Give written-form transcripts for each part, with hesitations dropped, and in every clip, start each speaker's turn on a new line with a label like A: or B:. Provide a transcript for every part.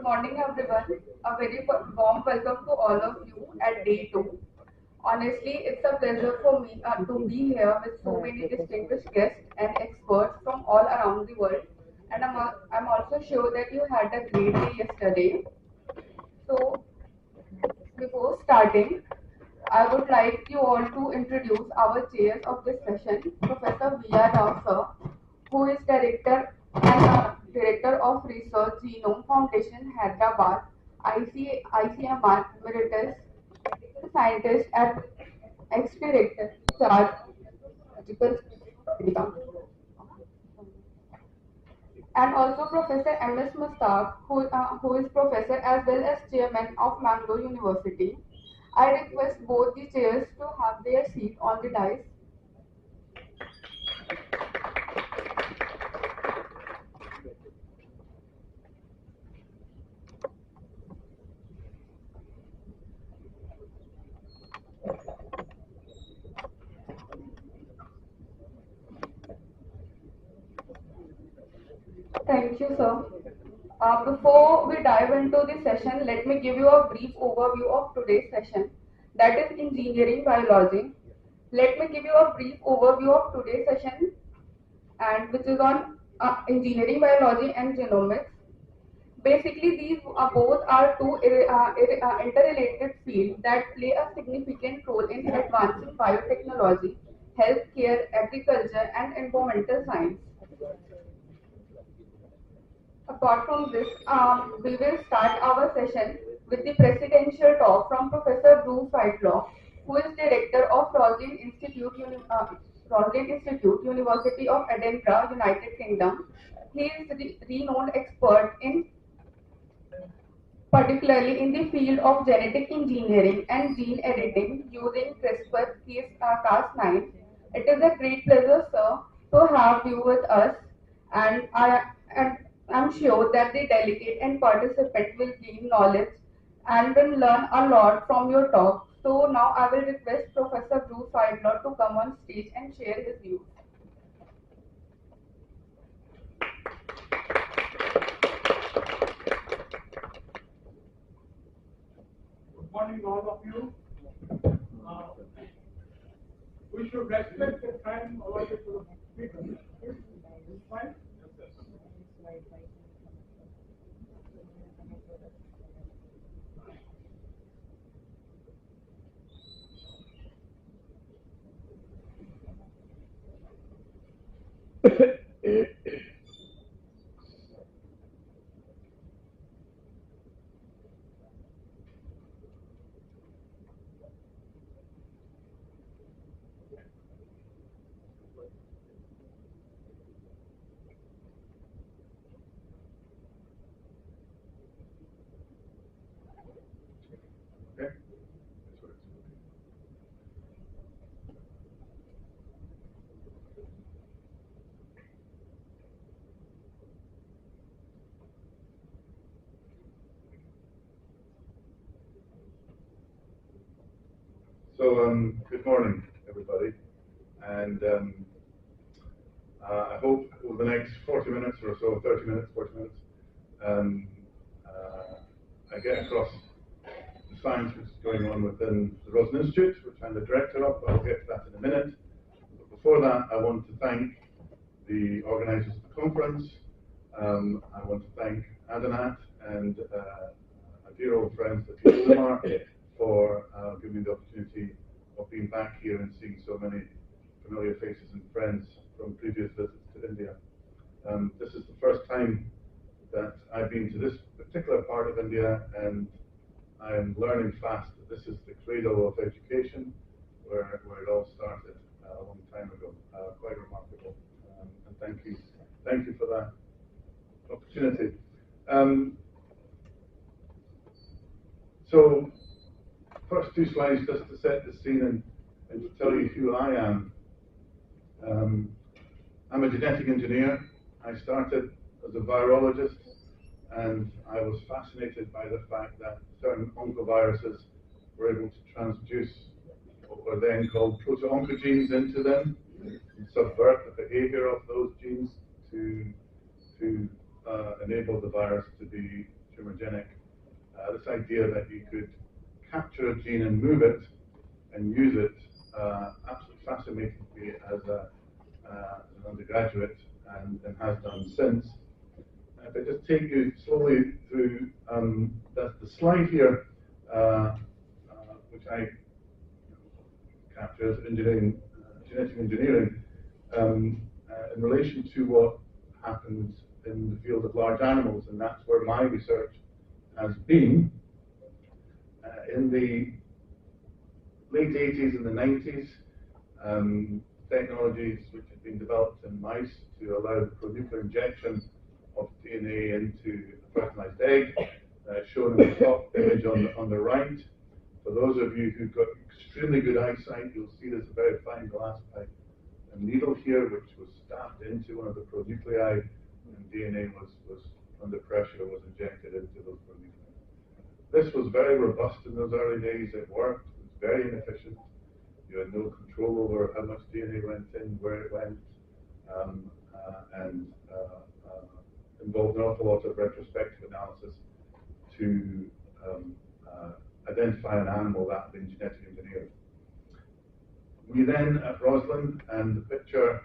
A: morning, everyone. A very warm welcome to all of you at day two. Honestly, it's a pleasure for me to be here with so many distinguished guests and experts from all around the world. And I'm also sure that you had a great day yesterday. So, before starting, I would like you all to introduce our chairs of this session, Professor V.R. Rao, sir, who is Director of Research, Genome Foundation, Hyderabad, ICMR Emeritus Scientist at Ex-Director, Charge, Medical, and also Professor M.S. Mustaq, who is Professor as well as Chairman of Mangalore University. I request both the chairs to have their seat on the dais. Thank you, sir. Before we dive into the session, let me give you a brief overview of today's session, that is engineering biology. Let me give you a brief overview of today's session, and which is on engineering biology and genomics. Basically, these both are two interrelated fields that play a significant role in advancing biotechnology, healthcare, agriculture, and environmental science. Apart from this, we will start our session with the presidential talk from Professor Bruce Whitelaw, who is Director of Roslin Institute, University of Edinburgh, United Kingdom. He is a renowned expert in particularly in the field of genetic engineering and gene editing using CRISPR-Cas9. It is a great pleasure, sir, to have you with us, and I'm sure that the delegate and participant will gain knowledge and will learn a lot from your talk. So now I will request Professor Bruce Seidler to come on stage and share his views.
B: Good morning, all of you. We should respect the time allotted to the speaker. Fine? Okay. So, good morning, everybody, and I hope over the next 40 minutes or so, 30 minutes, 40 minutes, um, I get across the science which is going on within the Rosen Institute, which I'm the director of, but I'll get to that in a minute. But before that, I want to thank the organisers of the conference. I want to thank Adanat and my dear old friends, the Lamar, for giving me the opportunity of being back here and seeing so many familiar faces and friends from previous visits to India. This is the first time that I've been to this particular part of India, and I'm learning fast that this is the cradle of education, where it all started a long time ago. Quite remarkable, and thank you for that opportunity. So, first two slides just to set the scene and to tell you who I am. I'm a genetic engineer. I started as a virologist, and I was fascinated by the fact that certain oncoviruses were able to transduce what were then called proto-oncogenes into them and subvert the behavior of those genes to enable the virus to be tumorigenic. This idea that you could capture a gene and move it and use it absolutely fascinated me as an undergraduate and has done since. If I just take you slowly through the slide here, which I capture as engineering, genetic engineering, in relation to what happens in the field of large animals, and that's where my research has been. In the late 80s and the 90s, technologies which had been developed in mice to allow the pronuclear injection of DNA into a fertilized egg, shown in the top image on the right. For those of you who've got extremely good eyesight, you'll see there's a very fine glass pipe and needle here, which was stabbed into one of the pronuclei, and DNA was under pressure, was injected into those pronuclei. This was very robust in those early days. It worked. It was very inefficient. You had no control over how much DNA went in, where it went, and involved an awful lot of retrospective analysis to identify an animal that had been genetically engineered. We then, at Roslin, and the picture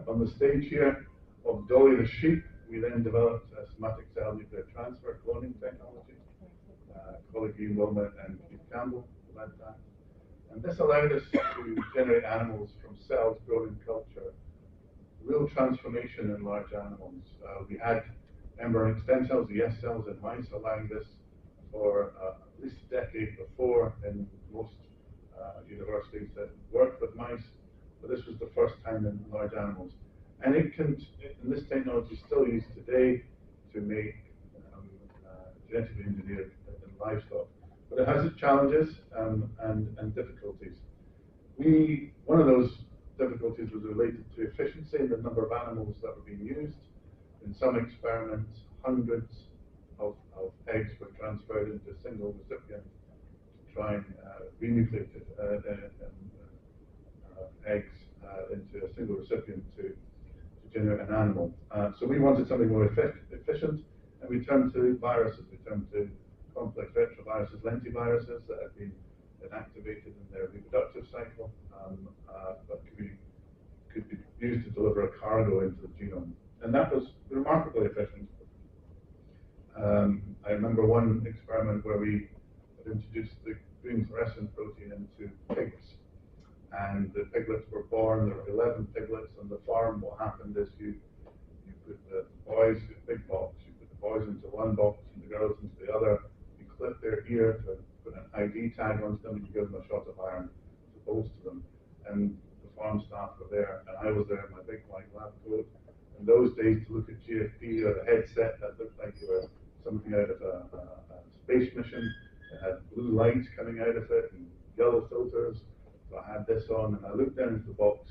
B: on the stage here of Dolly the sheep, we then developed a somatic cell nuclear transfer cloning technology. Colleague Ian Wilmot and Keith Campbell led that. And this allowed us to generate animals from cells grown in culture. Real transformation in large animals. We had embryonic stem cells, the S cells in mice, allowing this for at least a decade before in most universities that worked with mice, but this was the first time in large animals. And this technology is still used today to make genetically engineered in livestock. But it has its challenges and difficulties. One of those difficulties was related to efficiency and the number of animals that were being used. In some experiments, hundreds of eggs were transferred into a single recipient to try and renucleate eggs into a single recipient to generate an animal. So we wanted something more efficient, and we turned to viruses. We turned to complex retroviruses, lentiviruses that have been inactivated in their reproductive cycle, but could be used to deliver a cargo into the genome. And that was remarkably efficient. I remember one experiment where we had introduced the green fluorescent protein into pigs. And the piglets were born. There were 11 piglets on the farm. What happened is you put the boys in a big box, you put the boys into one box and the girls into the other. You clip their ear to put an ID tag onto them, and you give them a shot of iron to bolster them. And the farm staff were there, and I was there in my big white lab coat. In those days, to look at GFP or a headset that looked like you were something out of a space mission. It had blue lights coming out of it and yellow filters. So I had this on, and I looked down into the box,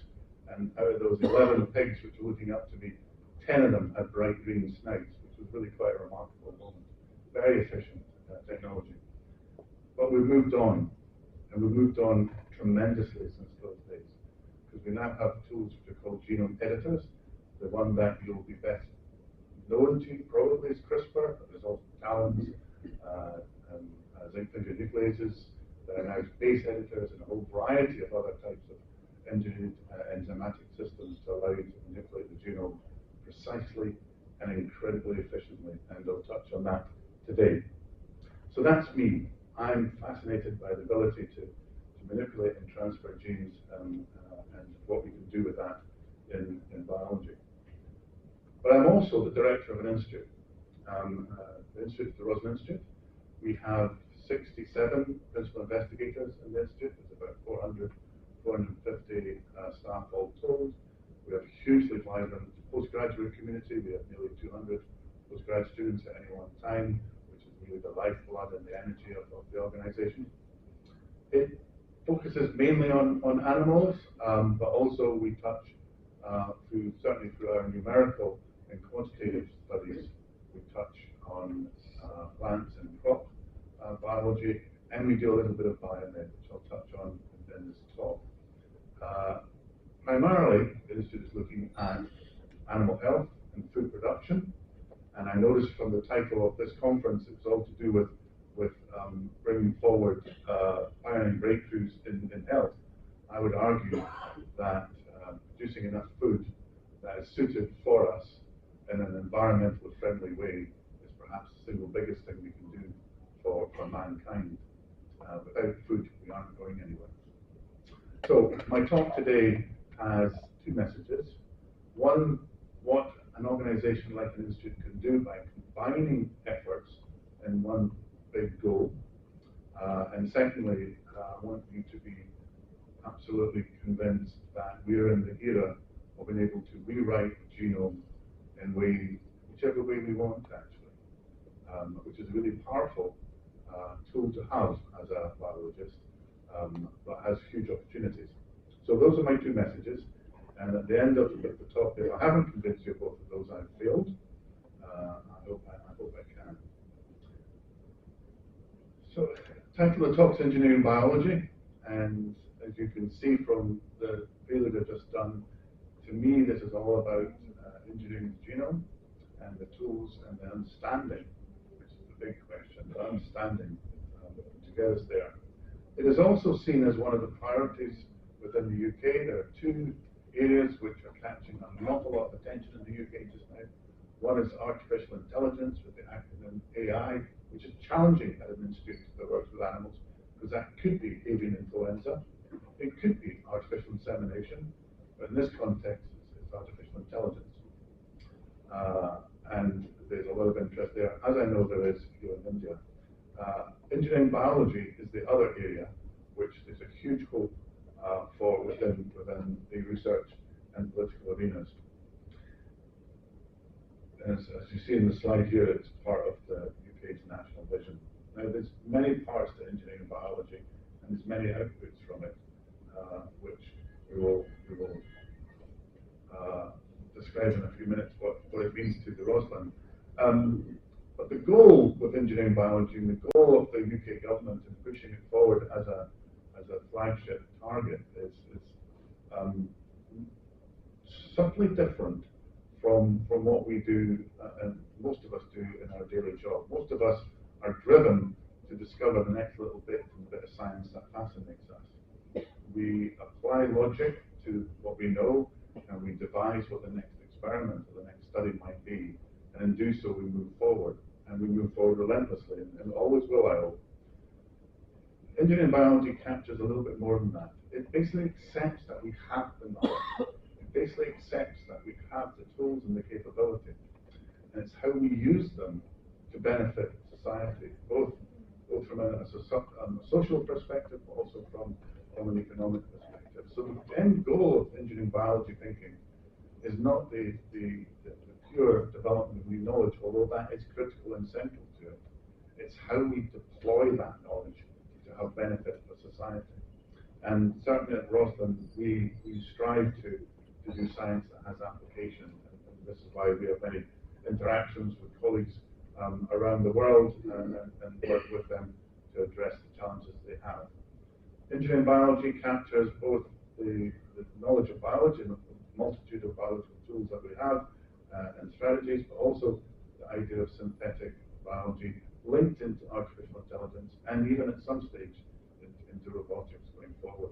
B: and out of those 11 pigs which were looking up to me, 10 of them had bright green snouts, which was really quite a remarkable moment. Very efficient technology. But we've moved on, and we've moved on tremendously since those days, because we now have tools which are called genome editors. The one that you'll be best known to probably is CRISPR, but there's also TALENs, zinc finger nucleases. There are now base editors and a whole variety of other types of engineered enzymatic systems to allow you to manipulate the genome precisely and incredibly efficiently, and I'll touch on that today. So that's me. I'm fascinated by the ability to manipulate and transfer genes and what we can do with that in biology. But I'm also the director of an institute. The institute is the Roslin Institute. We have 67 principal investigators in the institute. There's about 450 staff all told. We have a hugely vibrant postgraduate community. We have nearly 200 postgrad students at any one time, which is really the lifeblood and the energy of the organization. It focuses mainly on animals, but also we touch, certainly through our numerical and quantitative studies, we touch on plants and crop biology, and we do a little bit of biomed, which I'll touch on in this talk. Primarily, the institute is looking at animal health and food production, And I noticed from the title of this conference, it's all to do with bringing forward pioneering breakthroughs in health. I would argue that producing enough food that is suited for us in an environmentally friendly way is perhaps the single biggest thing we can do for mankind. Without food, we aren't going anywhere. So my talk today has two messages. One, what an organization like an institute can do by combining efforts in one big goal. And secondly, I want you to be absolutely convinced that we're in the era of being able to rewrite the genome in whichever way we want, actually, which is a really powerful tool to have as a biologist, but has huge opportunities. So those are my two messages. And at the end of the talk, if I haven't convinced you of both of those, I've failed. I hope I can. So, title of the talk is Engineering Biology, and as you can see from the prelude I've just done, to me this is all about engineering the genome and the tools and the understanding, which is the big question, the understanding to get us there. It is also seen as one of the priorities within the UK. There are two areas which are catching an awful lot of attention in the UK just now. One is artificial intelligence with the acronym AI, which is challenging at an institute that works with animals, because that could be avian influenza, it could be artificial insemination, but in this context, it's artificial intelligence. And there's a lot of interest there, as I know there is here in India. Engineering biology is the other area, which is a huge hope for within the research and political arenas. As you see in the slide here, it's part of the UK's national vision. Now, there's many parts to engineering biology, and there's many outputs from it, which we will describe in a few minutes what it means to the Roslin. But the goal with engineering biology and the goal of the UK government in pushing it forward as a flagship target is simply different from what we do and most of us do in our daily job. Most of us are driven to discover the next little bit from the bit of science that fascinates us. We apply logic to what we know, and we devise what the next experiment or the next study might be, and in do so we move forward, and we move forward relentlessly, and always will, I hope. Engineering biology captures a little bit more than that. It basically accepts that we have the knowledge. It basically accepts that we have the tools and the capability, and it's how we use them to benefit society, both from a social perspective, but also from an economic perspective. So the end goal of engineering biology thinking is not the pure development of new knowledge, although that is critical and central to it. It's how we deploy that knowledge to have benefit for society. And certainly at Roslin, we strive to do science that has application, and this is why we have many interactions with colleagues around the world and work with them to address the challenges they have. Engineering biology captures both the knowledge of biology and the multitude of biological tools that we have and strategies, but also the idea of synthetic biology linked into artificial intelligence and even at some stage into robotics going forward.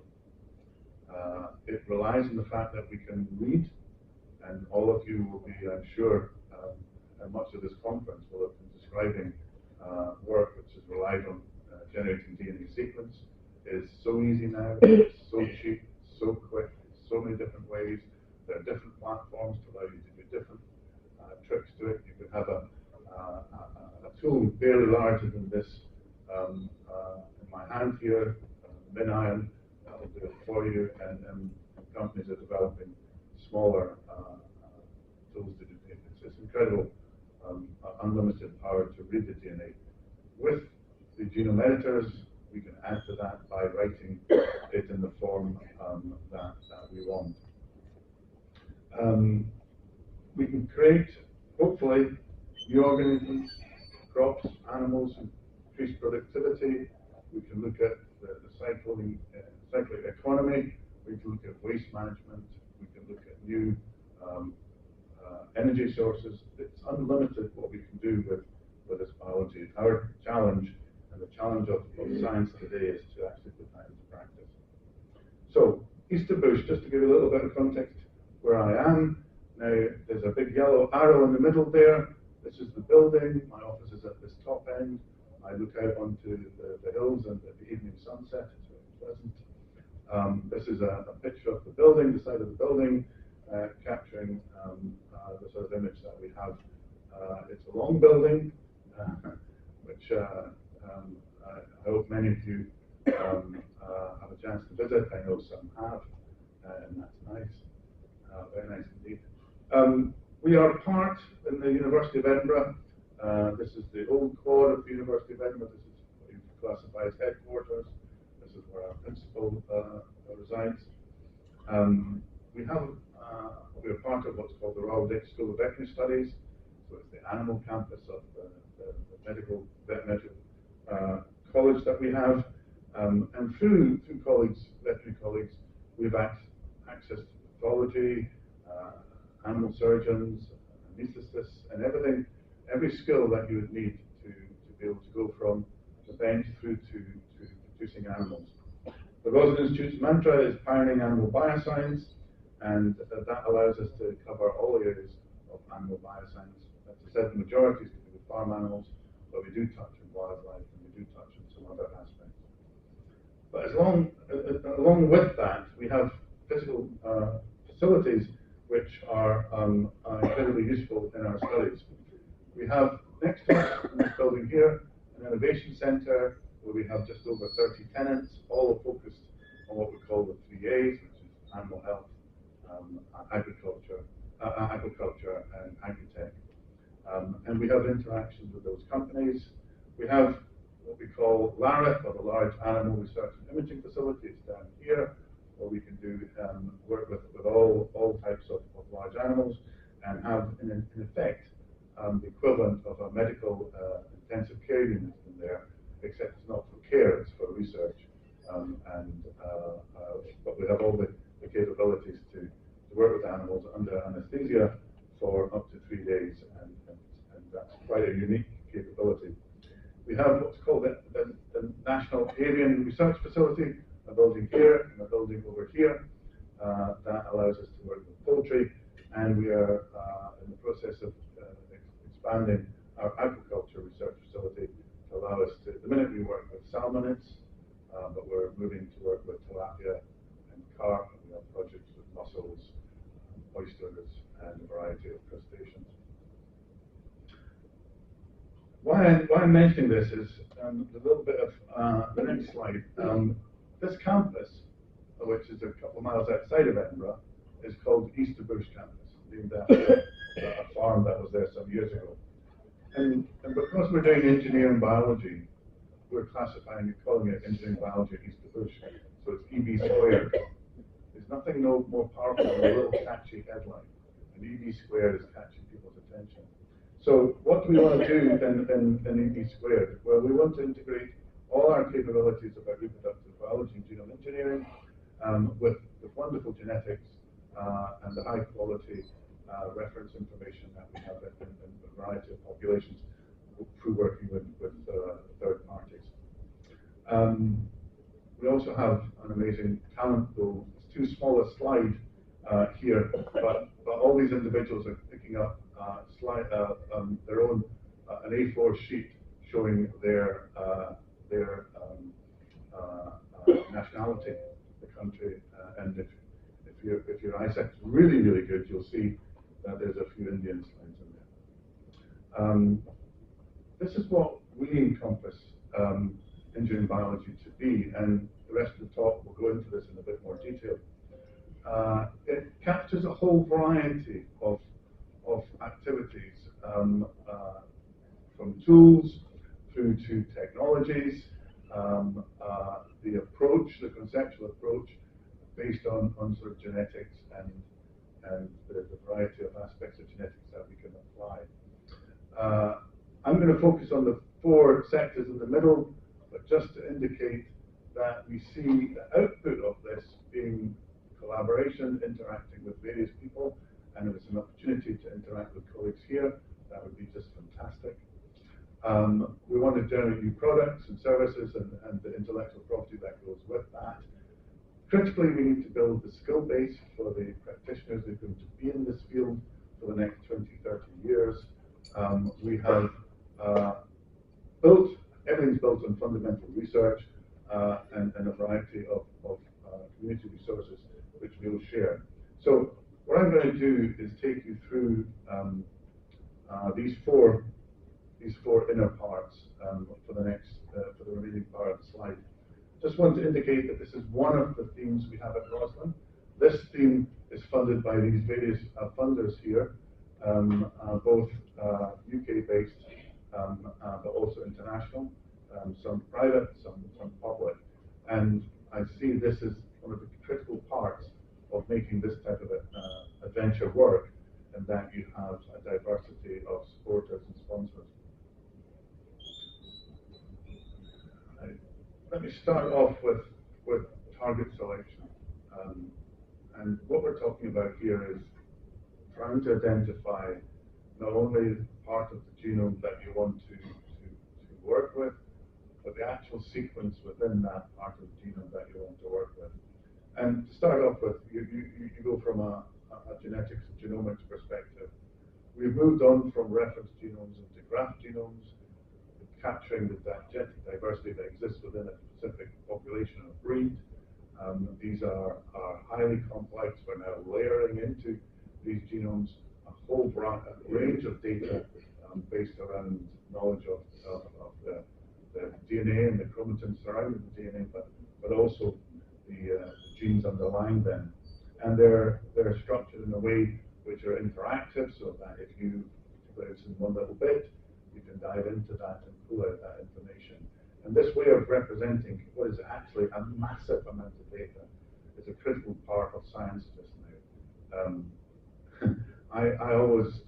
B: It relies on the fact that we can read, and all of you will be, I'm sure, and much of this conference will have been describing work which has relied on generating DNA sequence. It is so easy now, it's so cheap, so quick, so many different ways. There are different platforms to allow you to do different tricks to it. You can have a tool barely larger than this in my hand here, MinION, that will do it for you, and companies are developing smaller tools to do it. It's incredible, unlimited power to read the DNA. With the genome editors, we can add to that by writing it in the form that we want. We can create, hopefully, new organisms, crops, animals, increase productivity. We can look at the cyclic economy. We can look at waste management. We can look at new energy sources. It's unlimited what we can do with this biology. Our challenge and the challenge of science today is to actually put that into practice. So, Easter Bush, just to give you a little bit of context where I am. Now, there's a big yellow arrow in the middle there. This is the building. My office is at this top end. I look out onto the hills and the evening sunset. It's very pleasant. This is a picture of the building, the side of the building, capturing the sort of image that we have. It's a long building, which I hope many of you have a chance to visit. I know some have, and that's nice. Very nice indeed. We are part in the University of Edinburgh. This is the old core of the University of Edinburgh. This is what you classify as headquarters. This is where our principal resides. We are part of what's called the Royal Dutch School of Veterinary Studies. So it's the animal campus of the medical college that we have. And through colleagues, veterinary colleagues, we've access to pathology, animal surgeons, anaesthetists, and everything, every skill that you would need to be able to go from the bench through to producing animals. The Roslin Institute's mantra is pioneering animal bioscience, and that allows us to cover all areas of animal bioscience. As I said, the majority is to do with farm animals, but we do touch on wildlife and we do touch on some other aspects. But along with that, we have physical facilities which are incredibly useful in our studies. We have next to us in this building here an innovation centre where we have just over 30 tenants, all focused on what we call the 3As, which is animal health, agriculture, and agritech. And we have interactions with those companies. We have what we call LARIF, or the Large Animal Research and Imaging Facilities, down here, where we can do work with all types of large animals and have, in effect, the equivalent of a medical intensive care unit in there, except it's not for care, it's for research. But we have all the capabilities to work with animals under anesthesia for up to 3 days, and that's quite a unique capability. We have what's called the National Avian Research Facility, a building here and a building over here. That allows us to work with poultry, and we are in the process of expanding our agriculture research facility to allow us to, at the minute we work with salmonids, but we're moving to work with tilapia and carp, and we have projects with mussels, oysters, and a variety of crustaceans. Why I'm mentioning this is a little bit of the next slide. This campus, which is a couple of miles outside of Edinburgh, is called Easter Bush Campus, named after a farm that was there some years ago. And because we're doing engineering biology, we're classifying it, calling it engineering biology at Easter Bush. So it's EB squared. There's nothing more powerful than a little catchy headline. And EB squared is catching people's attention. So what do we want to do in EB squared? Well, we want to integrate all our capabilities about reproductive biology and genome engineering with wonderful genetics and the high quality reference information that we have in a variety of populations through working with third parties. We also have an amazing talent pool. It's too small a slide here, but all these individuals are picking up their own an A4 sheet showing their nationality, the country, and if your eyesight's really good, you'll see that there's a few Indian slides in there. This is what we encompass engineering biology to be, and the rest of the talk will go into this in a bit more detail. It captures a whole variety of activities, from tools through to technologies, the approach, the conceptual approach, based on sort of genetics and the variety of aspects of genetics that we can apply. I'm going to focus on the 4 sectors in the middle, but just to indicate that we see the output of this being collaboration, interacting with various people, and if it's an opportunity to interact with colleagues here, that would be just fantastic. We want to generate new products and services and the intellectual property that goes with that. Critically, we need to build the skill base for the practitioners who are going to be in this field for the next 20, 30 years. We have everything's built on fundamental research and a variety of community resources which we'll share. So what I'm going to do is take you through these four inner parts for the remaining part of the slide. Just want to indicate that this is one of the themes we have at Roslin. This theme is funded by these various funders here, both UK-based but also international, some private, some public. And I see this as one of the critical parts of making this type of adventure work, and that you have a diversity of supporters and sponsors. Let me start off with target selection. And what we're talking about here is trying to identify not only part of the genome that you want to work with, but the actual sequence within that part of the genome that you want to work with. And to start off with, you go from a genetics and genomics perspective. We've moved on from reference genomes into graph genomes, capturing the genetic diversity that exists within a specific population or breed. These are highly complex. We're now layering into these genomes a whole range of data based around knowledge of the DNA and the chromatin surrounding the DNA, but also the genes underlying them. And they're structured in a way which are interactive, so that if you put it in one little bit, you can dive into that and pull out that information. And this way of representing what is actually a massive amount of data is a critical part of science just now. I always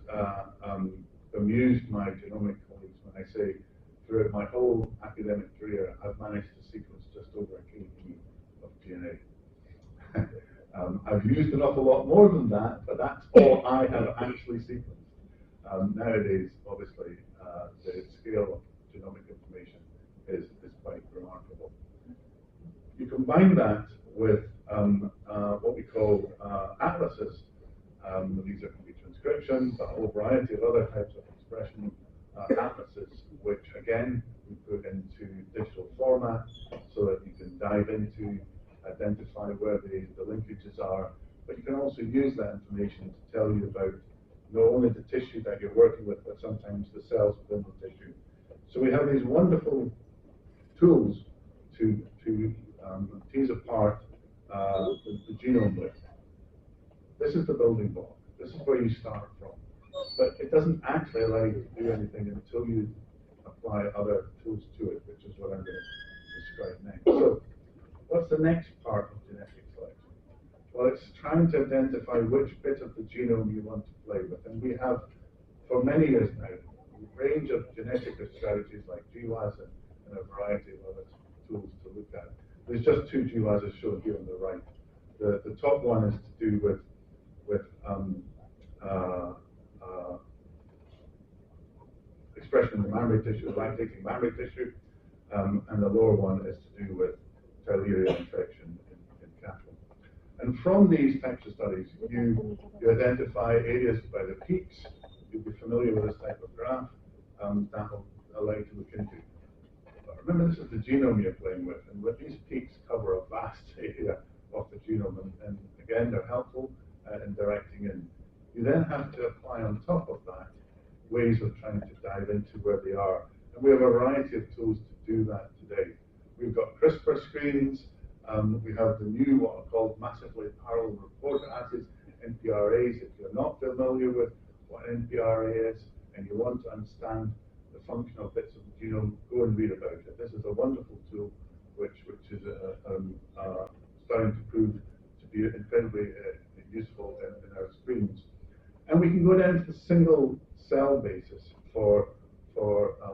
B: amuse my genomic colleagues when I say, throughout my whole academic career, I've managed to sequence just over a kg of DNA. I've used an awful lot more than that, but that's all I have actually sequenced. Nowadays, obviously, the scale of genomic information is quite remarkable. You combine that with what we call atlases. These can be transcription, but a whole variety of other types of expression atlases, which again we put into digital format so that you can dive into, identify where the linkages are, but you can also use that information to tell you about not only the tissue that you're working with, but sometimes the cells within the tissue. So we have these wonderful tools to tease apart the genome with. This is the building block. This is where you start from. But it doesn't actually allow you to do anything until you apply other tools to it, which is what I'm going to describe next. So what's the next part of genetic selection? Well, it's trying to identify which bit of the genome you want to play with. And we have, for many years now, a range of genetic strategies like GWAS and a variety of other tools to look at. There's just two GWAS shown here on the right. The top one is to do with expression in the mammary tissue, lactating mammary tissue, and the lower one is to do with filaria infection in cattle. And from these types of studies, you identify areas by the peaks. You'll be familiar with this type of graph. That will allow you to look into. But remember, this is the genome you're playing with, and with these peaks cover a vast area of the genome, and again, they're helpful in directing in. You then have to apply on top of that ways of trying to dive into where they are. And we have a variety of tools to do that today. We've got CRISPR screens. We have the new, what are called massively parallel reporter assays, NPRAs. If you're not familiar with what an NPRA is and you want to understand the functional bits of the genome, go and read about it. This is a wonderful tool which is starting to prove to be incredibly useful in our screens. And we can go down to the single cell basis for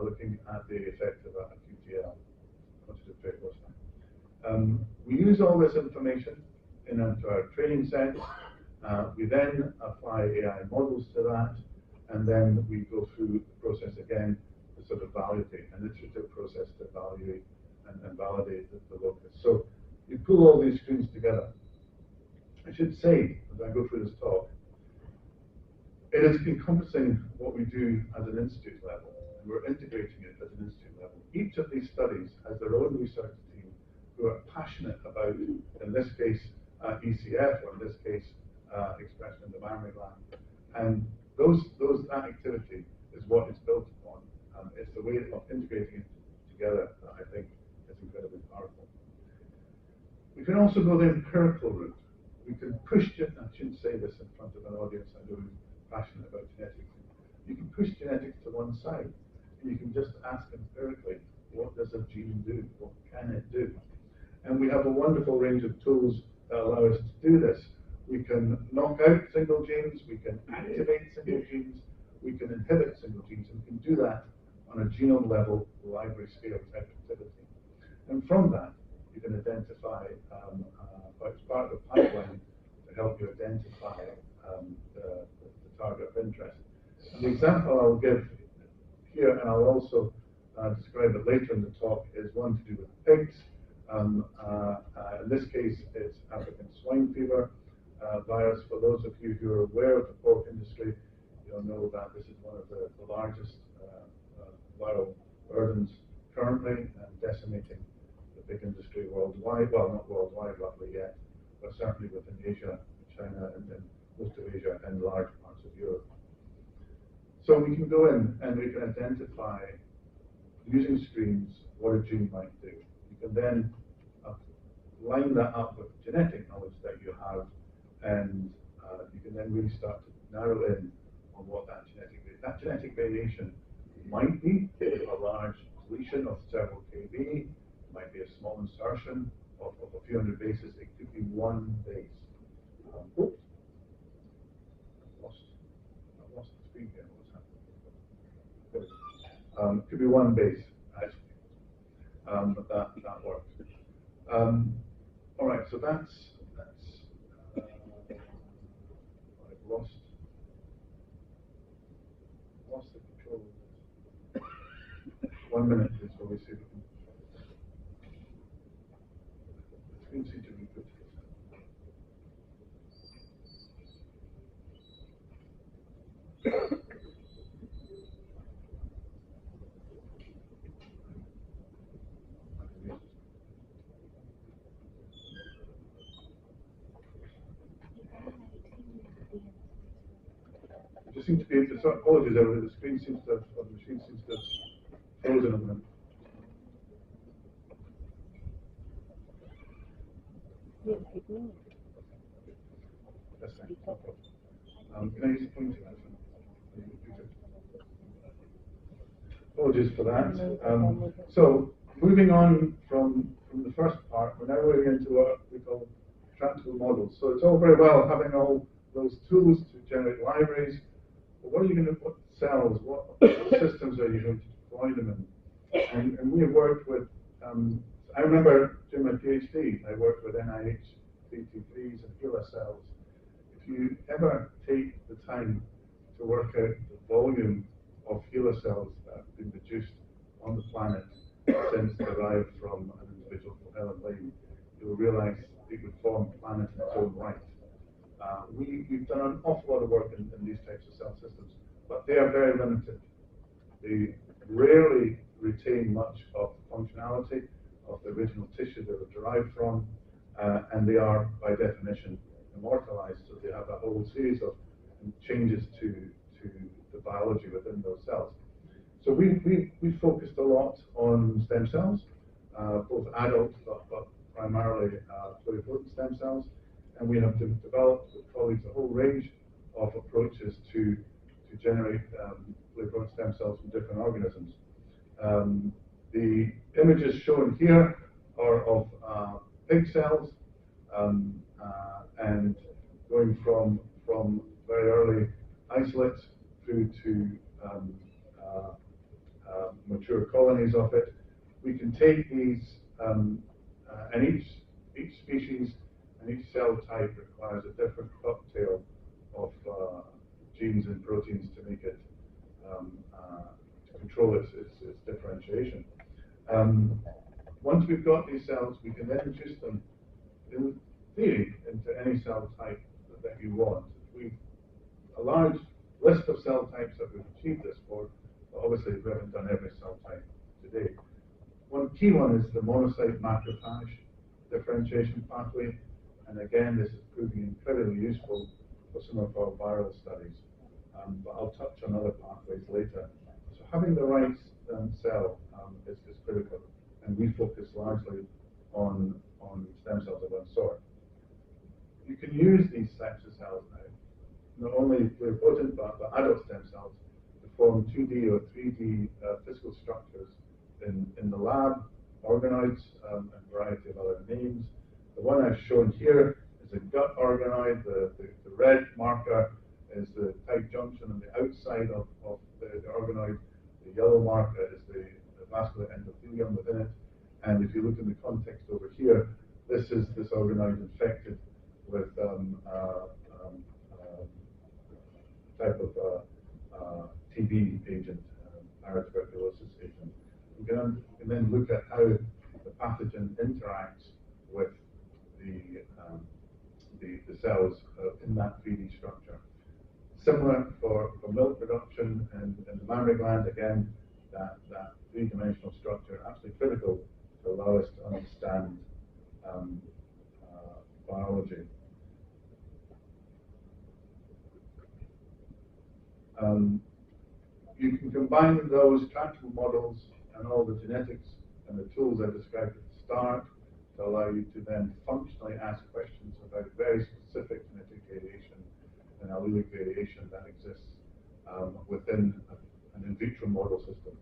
B: looking at the effect of a QTL. We use all this information into our training sets, We then apply AI models to that, and then we go through the process again to sort of validate, an iterative process to evaluate and validate the locus. So you pull all these screens together. I should say, as I go through this talk, it is encompassing what we do at an institute level, and we're integrating it at an institute level. Each of these studies has their own research team who are passionate about, in this case, ECF, or in this case, expression in the mammary gland. And that activity is what it's built upon. It's the way of integrating it together that I think is incredibly powerful. We can also go the empirical route. We can push it, I shouldn't say this in front of an audience I know who's passionate about genetics. You can push genetics to one side, and you can just ask empirically, what does a gene do? What can it do? And we have a wonderful range of tools that allow us to do this. We can knock out single genes, we can activate single genes, we can inhibit single genes, and we can do that on a genome level, library scale type activity. And from that, you can identify, it's part of the pipeline to help you identify the target of interest. And the example I'll give here, and I'll also describe it later in the talk, is one to do with pigs. In this case, it's African swine fever virus. For those of you who are aware of the pork industry, you'll know that this is one of the largest viral burdens currently, and decimating the pig industry worldwide. Well, not worldwide roughly yet, but certainly within Asia, China, and then most of Asia and large parts of Europe. So we can go in and we can identify, using screens, what a gene might do. You can then line that up with genetic knowledge that you have, and you can then really start to narrow in on what that genetic variation might be. A large deletion of several kb, it might be a small insertion of a few hundred bases. It could be one base. Oops, I lost the screen here. What's happening? It could be one base, actually, but that works. All right, so that's I've lost the control of this. 1 minute, please, while we see if we can. The screen seems to be good. It just seems to be, apologies, everybody, the screen seems to have, or the machine seems to have frozen a minute. That's fine, no problem. Can I use the pointer, actually? Apologies for that. So, moving on from the first part, we're now moving into what we call transfer models. So it's all very well having all those tools to generate libraries, but what are you going to put cells, what systems are you going to deploy them in? And we have worked with, I remember doing my PhD, I worked with NIH BT3s and HeLa cells. If you ever take the time to work out the volume of HeLa cells that have been produced on the planet since derived from an individual called Helen Lane, you'll realize it would form a planet in its own right. We've done an awful lot of work in these types of cell systems, but they are very limited. They rarely retain much of the functionality of the original tissue they were derived from, and they are, by definition, immortalized, so they have a whole series of changes to the biology within those cells. So we focused a lot on stem cells, both adult but primarily pluripotent stem cells, and we have developed with colleagues a whole range of approaches to generate pluripotent stem cells from different organisms. The images shown here are of pig cells, and going from very early isolates through to mature colonies of it. We can take these, and each species and each cell type requires a different cocktail of genes and proteins to make it to control its differentiation. Once we've got these cells, we can then introduce them, in theory, into any cell type that you want. We've a large list of cell types that we've achieved this for, but obviously we haven't done every cell type today. One key one is the monocyte macrophage differentiation pathway, and again, this is proving incredibly useful for some of our viral studies. But I'll touch on other pathways later. So having the right cell is critical, and we focus largely on stem cells of one sort. You can use these types of cells now, not only pluripotent, but adult stem cells, to form 2D or 3D physical structures in the lab, organoids, and a variety of other names. The one I've shown here is a gut organoid. The red marker is the tight junction on the outside of the organoid. The yellow marker is the vascular endothelium within it. And if you look in the context over here, this is this organoid infected with type of TB agent, paratuberculosis agent. We can then look at how the pathogen interacts with the cells in that 3D structure. Similar for milk production and the mammary gland, again, that three-dimensional structure absolutely critical to allow us to understand biology. You can combine those tractable models and all the genetics and the tools I described at the start to allow you to then functionally ask questions about very specific genetic variation and allelic variation that exists within an in vitro model system.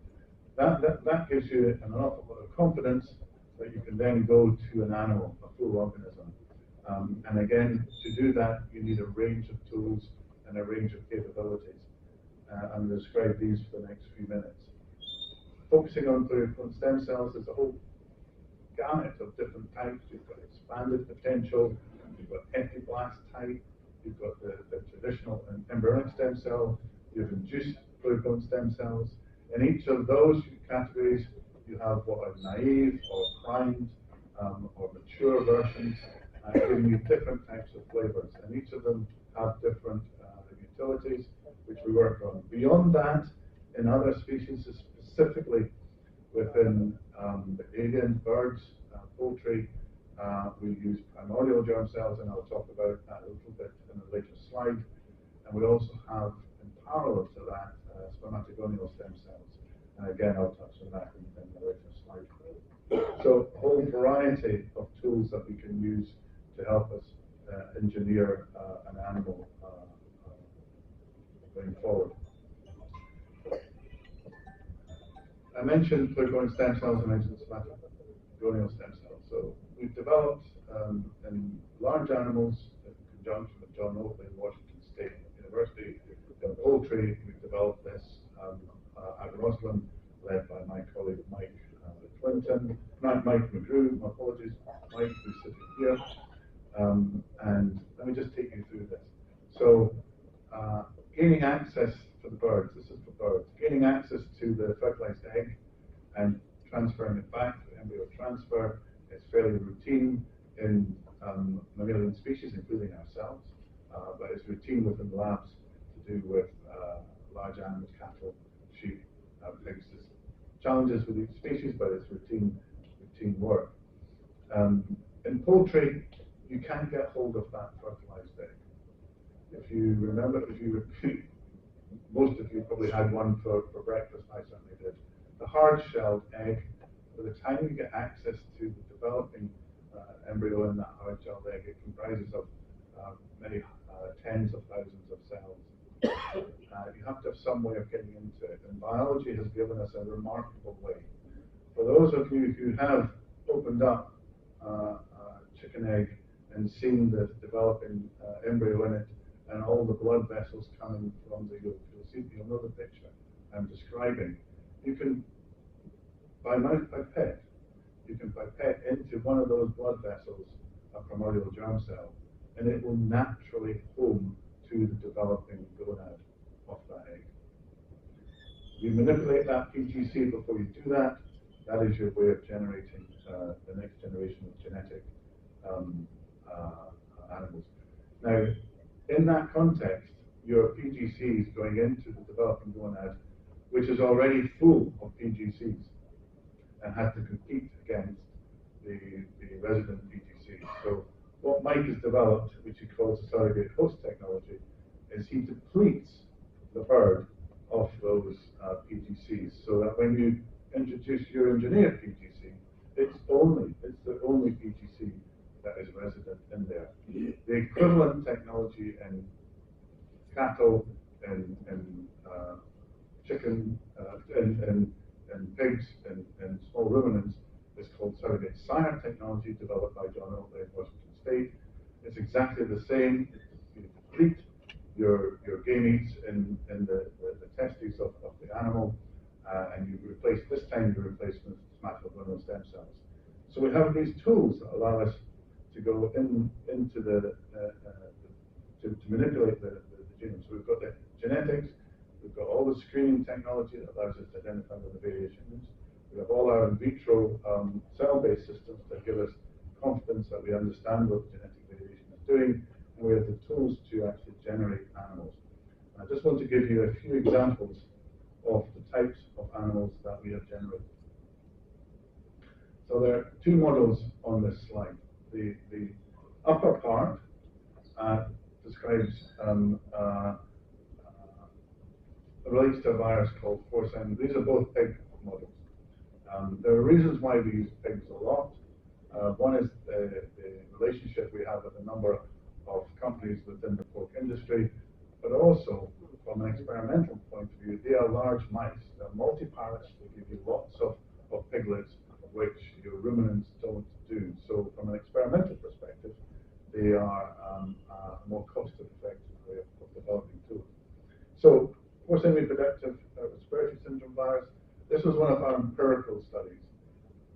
B: That gives you an awful lot of confidence that you can then go to an animal, a full organism. And again, to do that, you need a range of tools and a range of capabilities. I'm going to describe these for the next few minutes. Focusing on pluripotent stem cells, there's a whole gamut of different types. You've got expanded potential, you've got epiblast type, you've got the traditional embryonic stem cell, you've induced pluripotent stem cells. In each of those categories, you have what are naive or primed or mature versions, giving you different types of flavors. And each of them have different utilities, which we work on. Beyond that, in other species, specifically within the avian, birds, poultry, we use primordial germ cells, and I'll talk about that a little bit in a later slide. And we also have, in parallel to that, spermatogonial stem cells. And again, I'll touch on that in a later slide. So a whole variety of tools that we can use to help us engineer an animal going forward. I mentioned pluripotent stem cells, I mentioned spermatogonial stem cells. So we've developed in large animals in conjunction with John Oakley in Washington State University. In poultry, we've developed this at Roslin, led by my colleague Mike Clinton, not Mike McGrew, my apologies, Mike, who's sitting here. And let me just take you through this. So gaining access for the birds, this is for birds, gaining access to the fertilized egg and transferring it back for embryo transfer is fairly routine in mammalian species, including ourselves, but it's routine within labs to do with large animals, cattle, sheep, pigs. There's challenges with each species, but it's routine work. In poultry, you can't get hold of that fertilized egg. If you remember, most of you probably had one for breakfast, I certainly did. The hard-shelled egg, by the time you get access to the developing embryo in that hard-shelled egg, it comprises of many tens of thousands of cells. You have to have some way of getting into it, and biology has given us a remarkable way. For those of you who have opened up a chicken egg and seen the developing embryo in it, and all the blood vessels coming from the yolk, you'll know the picture I'm describing. You can, by mouth pipette, you can pipette into one of those blood vessels a primordial germ cell, and it will naturally home to the developing gonad of that egg. You manipulate that PGC before you do that. That is your way of generating the next generation of genetic animals. Now, in that context, your PGC is going into the developing gonad, which is already full of PGCs and has to compete against the resident PGCs. So what Mike has developed, which he calls the surrogate host technology, is he depletes the bird of those PGCs, so that when you introduce your engineered PGC, it's the only PGC that is resident in there. The equivalent technology in cattle and chicken and pigs and small ruminants is called surrogate sire technology, developed by John Oatley at Washington State. It's exactly the same. You deplete your gametes in the testes of the animal, and you replace, this time you replace with hematogonal stem cells. So we have these tools that allow us to go into to manipulate the genome. So we've got the genetics, we've got all the screening technology that allows us to identify where the variation is. We have all our in vitro cell-based systems that give us confidence that we understand what genetic variation is doing, and we have the tools to actually generate animals. I just want to give you a few examples of the types of animals that we have generated. So there are two models on this slide. The upper part describes relates to a virus called porcine. These are both pig models. There are reasons why we use pigs a lot. One is the relationship we have with a number of companies within the pork industry, but also from an experimental point of view, they are large mice. They're multi-parrots. They give you lots of piglets, which your ruminants don't do. So from an experimental perspective, they are a more cost-effective way of developing tools. So porcine reproductive respiratory syndrome virus, this was one of our empirical studies.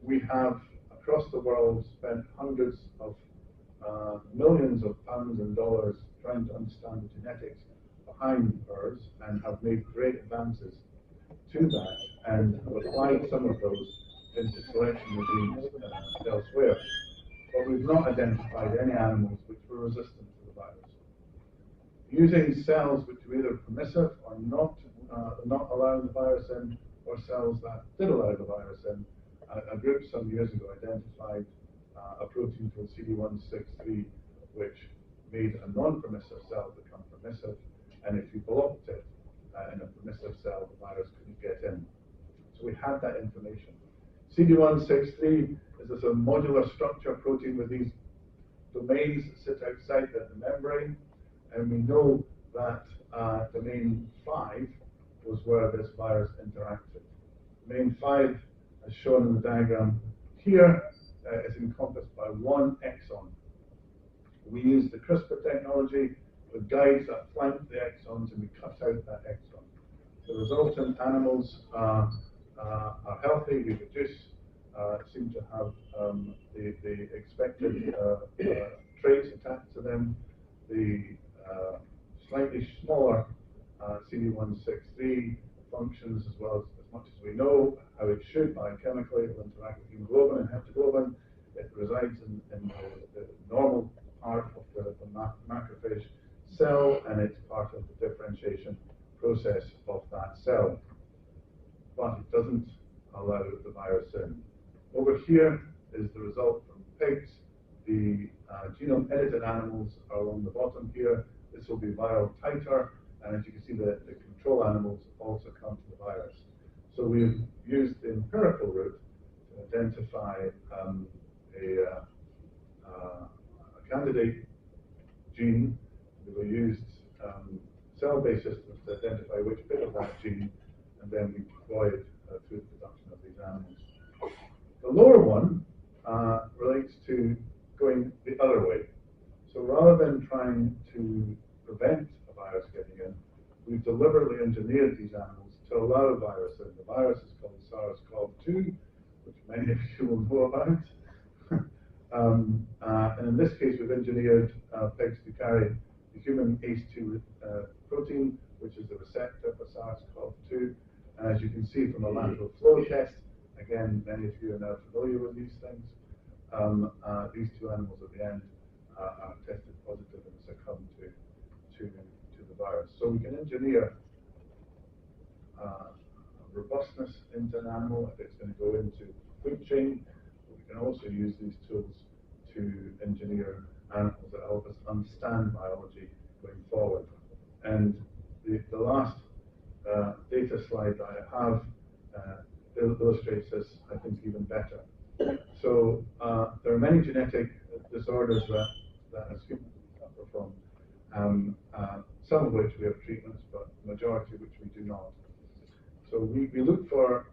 B: We have, across the world, spent hundreds of millions of pounds and dollars trying to understand the genetics behind birds, and have made great advances to that, and have applied some of those into selection regimes elsewhere. But we've not identified any animals which were resistant to the virus. Using cells which were either permissive or not allowing the virus in, or cells that did allow the virus in, a group some years ago identified a protein called CD163, which made a non-permissive cell become permissive, and if you blocked it in a permissive cell, the virus couldn't get in. So we had that information. CD163 is a sort of modular structure protein with these domains that sit outside the membrane, and we know that domain 5 was where this virus interacted. Domain 5, as shown in the diagram here, is encompassed by one exon. We use the CRISPR technology with guides that flank the exons, and we cut out that exon. The resultant animals are healthy. We seem to have the expected traits attached to them. The slightly smaller CD163 functions as much as we know how it should biochemically. It will interact with hemoglobin and heptoglobin. It resides in the normal part of the macrophage cell, and it's part of the differentiation process of that cell. But it doesn't allow the virus in. Over here is the result from pigs. The genome edited animals are along the bottom here. This will be viral titer, and as you can see, the control animals also come to the virus. So we've used the empirical route to identify a candidate gene. We used cell-based systems to identify which bit of that gene, and then we deployed through the production of these animals. The lower one relates to going the other way. So rather than trying to prevent a virus getting in, we've deliberately engineered these animals to allow a virus in. The virus is called SARS-CoV-2, which many of you will know about. And in this case, we've engineered pigs to carry the human ACE2 protein, which is the receptor for SARS-CoV-2. And as you can see from a lateral flow test, again, many of you are now familiar with these things. These two animals at the end are tested positive and succumb to the virus. So we can engineer robustness into an animal if it's going to go into food chain. But we can also use these tools to engineer animals that help us understand biology going forward. And the last data slide that I have illustrates this, I think, even better. So there are many genetic disorders that as humans suffer from, some of which we have treatments, but the majority of which we do not. So we look for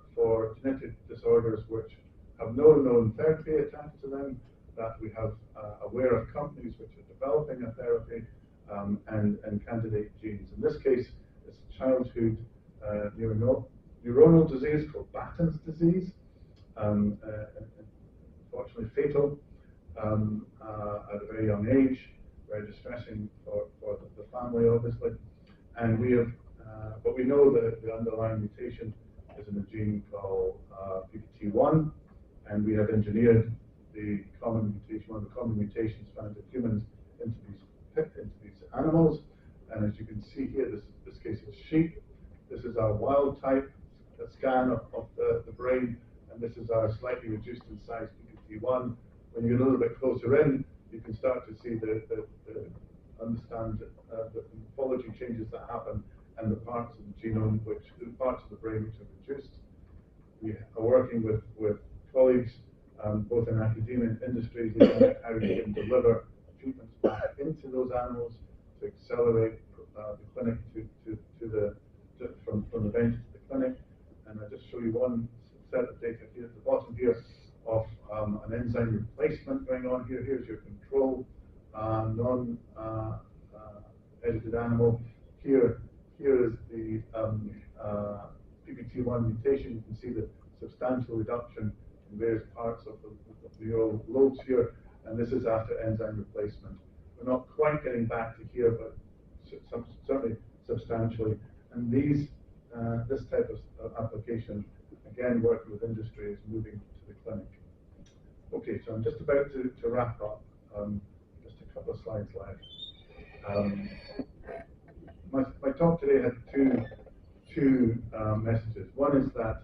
B: genetic disorders which have no known therapy attached to them, that we have aware of companies which are developing a therapy, and candidate genes. In this case, it's childhood neuronal disease called Batten's disease, unfortunately fatal at a very young age, very distressing for the family, obviously. And we have, but we know that the underlying mutation is in a gene called PPT1, and we have engineered the common mutation, one of the common mutations found in humans, into these animals. And as you can see here, this case is sheep. This is our wild type scan of the brain, and this is our slightly reduced in size PPT1. When you get a little bit closer in, you can start to see understand the morphology changes that happen and the parts of the genome, the parts of the brain which are reduced. We are working with colleagues both in academia and industry, looking at how we can deliver treatments back into those animals to accelerate the clinic from the bench to the clinic. And I'll just show you one set of data here at the bottom here of an enzyme replacement going on here. Here's your control non-edited animal. Here is the PPT1 mutation. You can see the substantial reduction in various parts of the neural lobes here, and this is after enzyme replacement. We're not quite getting back to here, but certainly substantially. And this type of application, again, working with industry, is moving to the clinic. Okay, so I'm just about to wrap up. Just a couple of slides left. My talk today had two messages. One is that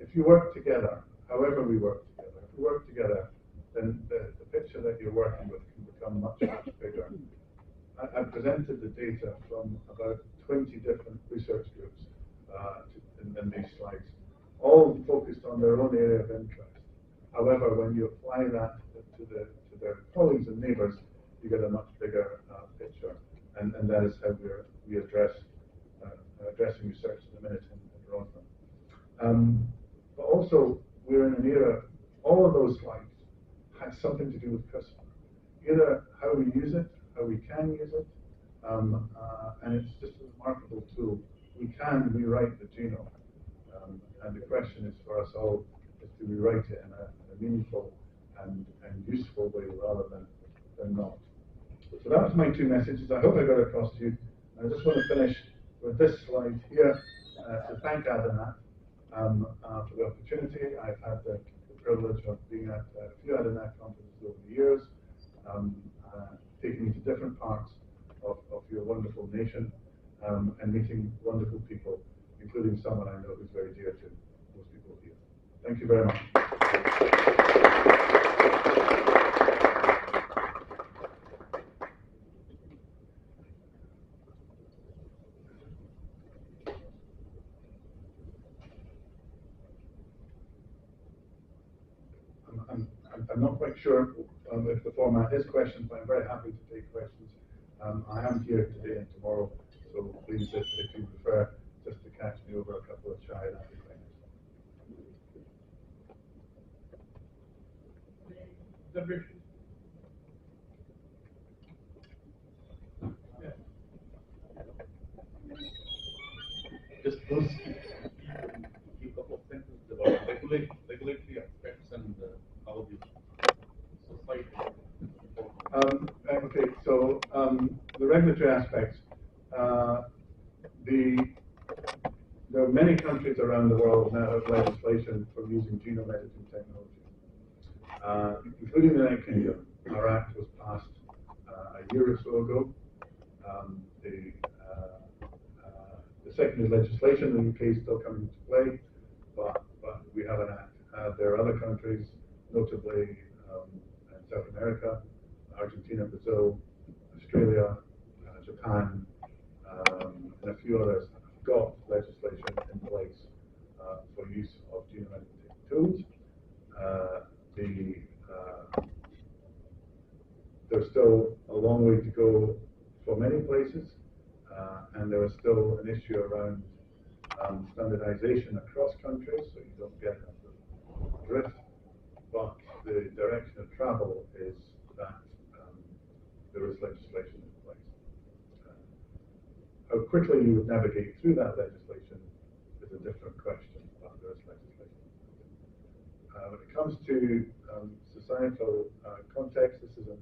B: if you work together, however we work together, if we work together, then the picture that you're working with can become much, much bigger. I presented the data from about 20 different research groups in these slides, all focused on their own area of interest. However, when you apply that to their colleagues and neighbours, you get a much bigger picture, and that is how we address addressing research at the minute in Rosman. But also, we're in an era, all of those slides had something to do with CRISPR. Either how we use it, how we can use it, and it's just a remarkable tool. We can rewrite the genome, and the question is for us all is to rewrite it in a meaningful and useful way rather than not. So that was my two messages. I hope I got across to you. I just want to finish with this slide here to thank Adanat for the opportunity. I've had the privilege of being at a few Adanat conferences over the years, taking me to different parts of your wonderful nation, and meeting wonderful people, including someone I know who's very dear to most people here. Thank you very much. I'm not quite sure if the format is questions, but I'm very happy to take questions. I am here today and tomorrow, so please, if you prefer, just to catch me over a couple of chai, that'd be great. Yeah. Just those key couple of sentences about regulatory aspects and how the society the regulatory aspects, there are many countries around the world now have legislation for using genome editing technology, including the United Kingdom. Our act was passed a year or so ago. The secondary legislation in the UK is still coming into play, but we have an act. There are other countries, notably in South America, Argentina, Brazil, Australia, Japan, and a few others have got legislation in place for use of genome editing tools. There's still a long way to go for many places, and there is still an issue around standardization across countries, so you don't get a drift. But the direction of travel is that there is legislation in place. How quickly you would navigate through that legislation is a different question, but there is legislation. When it comes to societal context, this is a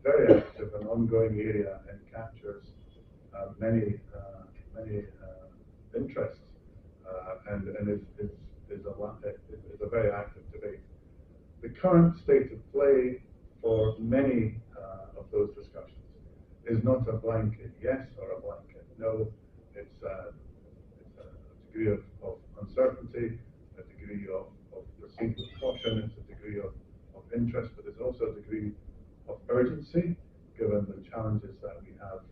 B: very active and ongoing area and captures many interests and is a very active debate. The current state of play for many of those discussions is not a blanket yes or a blanket no. It's a degree of uncertainty, a degree of perceived caution, it's a degree of interest, but there's also a degree of urgency, given the challenges that we have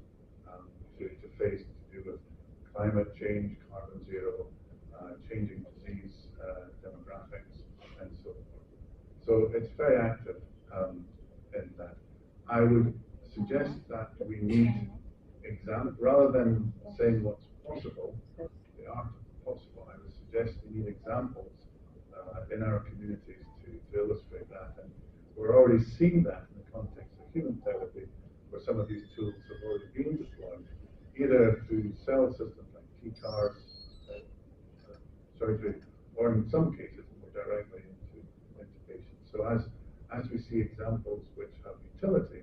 B: to face to do with climate change, carbon zero, changing disease demographics, and so forth. So it's very active in that. I would suggest that we need examples, rather than saying what's possible, the art of possible, I would suggest we need examples in our communities to illustrate that. And we're already seeing that in the context of human therapy, where some of these tools have already been deployed, either through cell systems like T-CARs, surgery, or in some cases more directly into patients. So as we see examples which have utility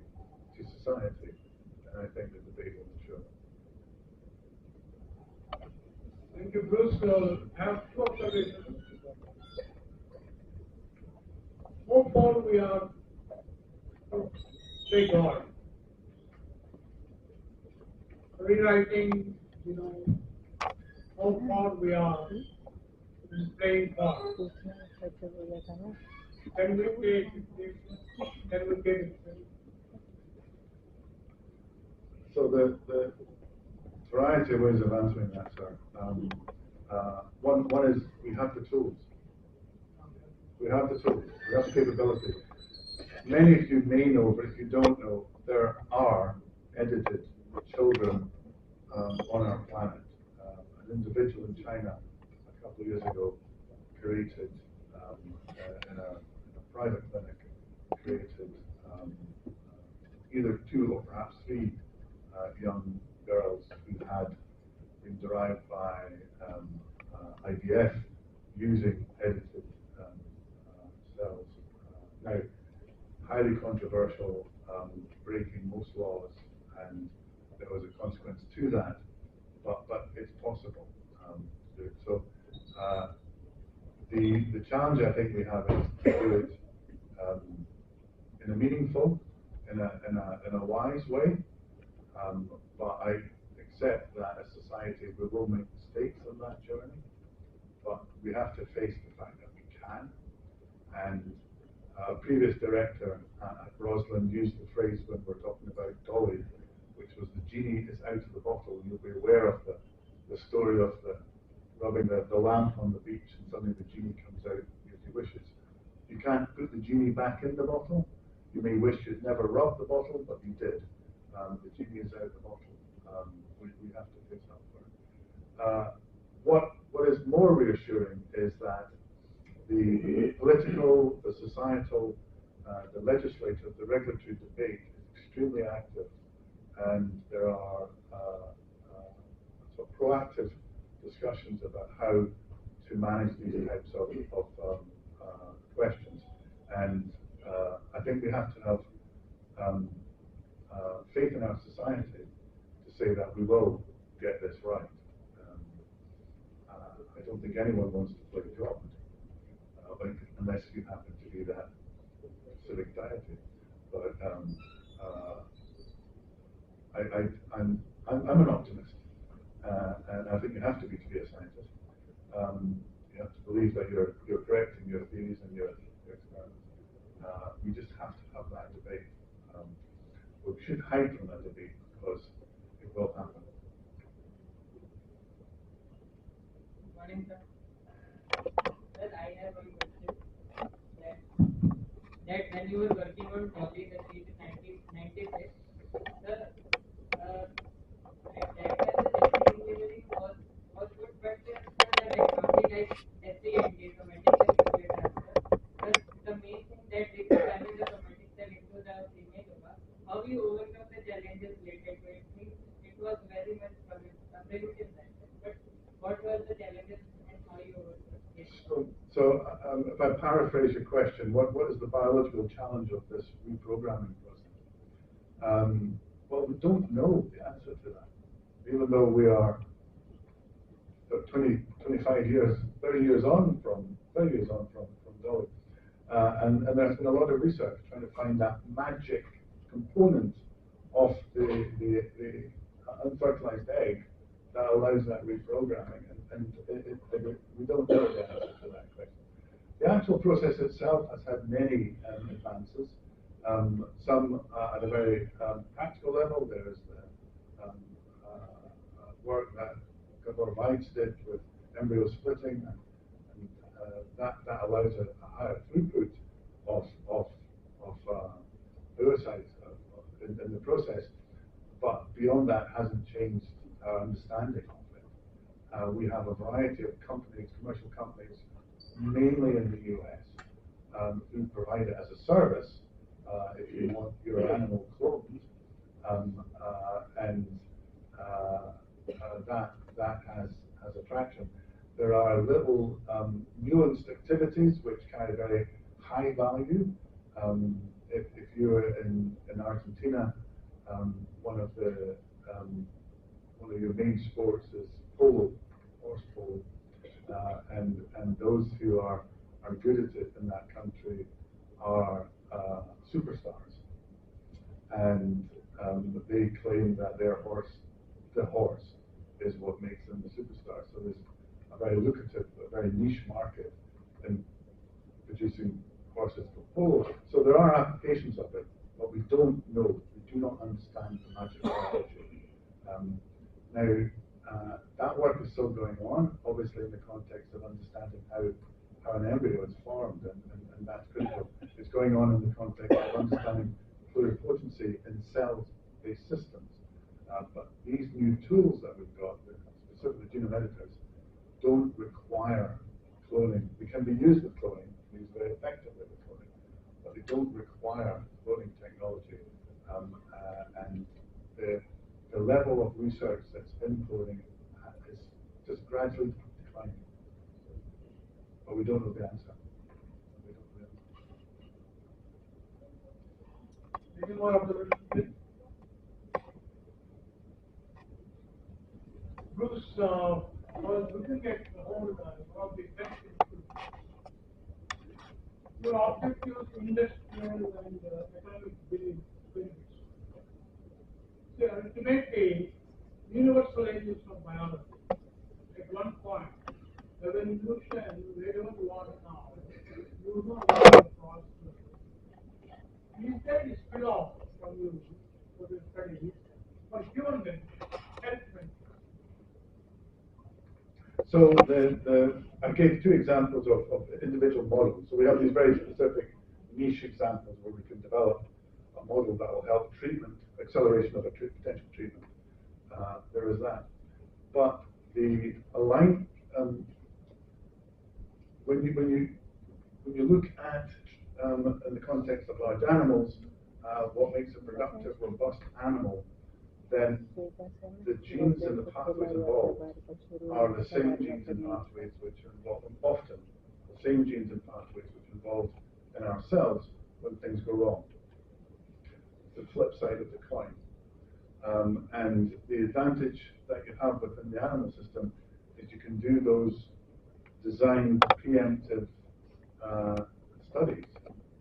B: to society, then I think the debate will mature.
C: Thank you, Bruce. I have two observations. How far we are to play God, rewriting, how far we are in playing God. Can we take it? Can we get it?
B: So the variety of ways of answering that, sir. One is we have the tools. We have the tools. We have the capability. Many of you may know, but if you don't know, there are edited children on our planet. An individual in China a couple of years ago created, in a private clinic, created either two or perhaps three young girls who had been derived by IVF using edited cells. Now, highly controversial, breaking most laws, and there was a consequence to that, but it's possible to do it. So the challenge I think we have is to do it in a meaningful, in a wise way. But I accept that as society we will make mistakes on that journey, but we have to face the fact that we can. And a previous director at Roslin used the phrase when we're talking about Dolly, which was the genie is out of the bottle. You'll be aware of the story of the rubbing the lamp on the beach and suddenly the genie comes out as he wishes. You can't put the genie back in the bottle. You may wish you'd never rubbed the bottle, but you did. The genie is out of the bottle. We have to face up for it. What is more reassuring is that the political, the societal, the legislative, the regulatory debate is extremely active, and there are sort of proactive discussions about how to manage these types of questions. And I think we have to have faith in our society to say that we will get this right. I don't think anyone wants to play God, unless you happen to be that civic deity. But I'm an optimist, and I think you have to be a scientist. You have to believe that you're correct in your theories and your experiments. We just have to have that debate. We should hide from that debate because it will happen.
D: Morning, sir. Sir, I have one question. That when you were working on Dolly, the series 1996, sir, at that time the genetic engineering was good, but sir, the technology like SCNT, somatic cell incubator, sir, the main thing that required the somatic cell into the female ova, how you overcome the challenges related to it means it was very much primitive then, but what were the challenges and how you overcome it?
B: So if I paraphrase your question, what is the biological challenge of this reprogramming process? Well, we don't know the answer to that, even though we are 20, 25 years, 30 years on from Dolly. And there's been a lot of research trying to find that magic component of the unfertilized egg that allows that reprogramming, and we don't know the answer to that question. The actual process itself has had many advances. Some at a very practical level. There's the work that Gabor Weitz did with embryo splitting, and that allows a higher throughput of oocytes in the process. But beyond that, hasn't changed our understanding of it. We have a variety of companies, commercial companies, mainly in the US, who provide it as a service if you want your animal cloned, and that has attraction. There are little nuanced activities which carry very high value. If you're in Argentina, one of your main sports is polo, horse polo, and those who are good at it in that country are superstars, and they claim that the horse is what makes them the superstar. So there's a very lucrative, a very niche market in producing horses for polo. So there are applications of it, but we don't know. We do not understand the magic biology. Now, that work is still going on, obviously in the context of understanding how an embryo is formed, and that's critical. It's going on in the context of understanding pluripotency in cell-based systems. But these new tools that we've got, specifically genome editors, don't require cloning. They can be used with cloning, used very effectively with cloning, but they don't require cloning technology. And the level of research that's in cloning is just gradually declining. But we don't know the answer.
C: Any more observations? Bruce was looking at the whole one of the effects. Your objectives, industrial and economic benefits. So ultimately, universalization of biology. At one point, the evolution, wherever you are now, you know what the process. Is there a spill-off from you for the studies for human benefit, health benefit?
B: So I gave two examples of individual models. So we have these very specific niche examples where we can develop a model that will help treatment, acceleration of a potential treatment. There is that. But the align when you look at in the context of large animals, what makes a productive, robust animal, then the genes and the pathways involved are the same genes and pathways which are involved, often the same genes and pathways which are involved in ourselves when things go wrong. the flip side of the coin. And the advantage that you have within the animal system is you can do those designed preemptive studies,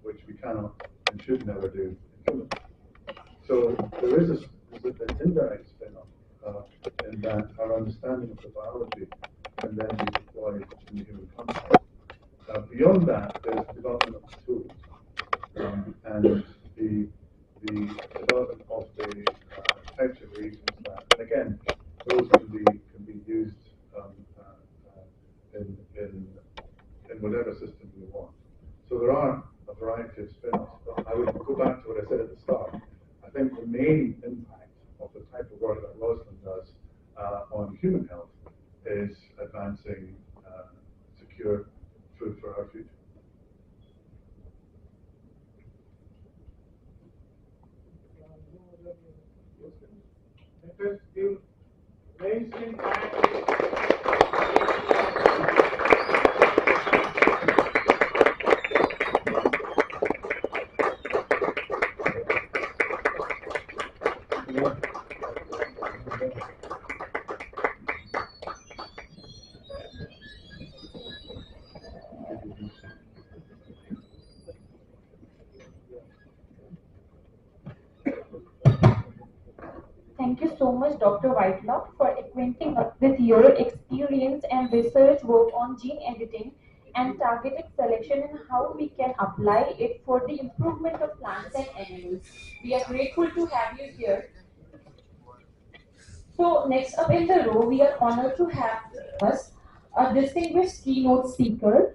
B: which we cannot and should never do in humans. So there is an indirect spin-off in that our understanding of the biology can then be deployed in the human context. Beyond that, there's development of the tools and the development of the types of reagents that, and again, those can be used in whatever system you want. So there are a variety of spin-offs, but I would go back to what I said at the start. I think the main impact of the type of work that Rosalind does on human health is advancing secure food for our future.
C: Let us give raise in
E: Thank you so much, Dr. Whitelaw, for acquainting us with your experience and research work on gene editing and targeted selection and how we can apply it for the improvement of plants and animals. We are grateful to have you here. So, next up in the row, we are honored to have with us a distinguished keynote speaker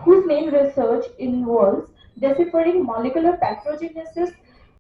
E: whose main research involves deciphering molecular pathogenesis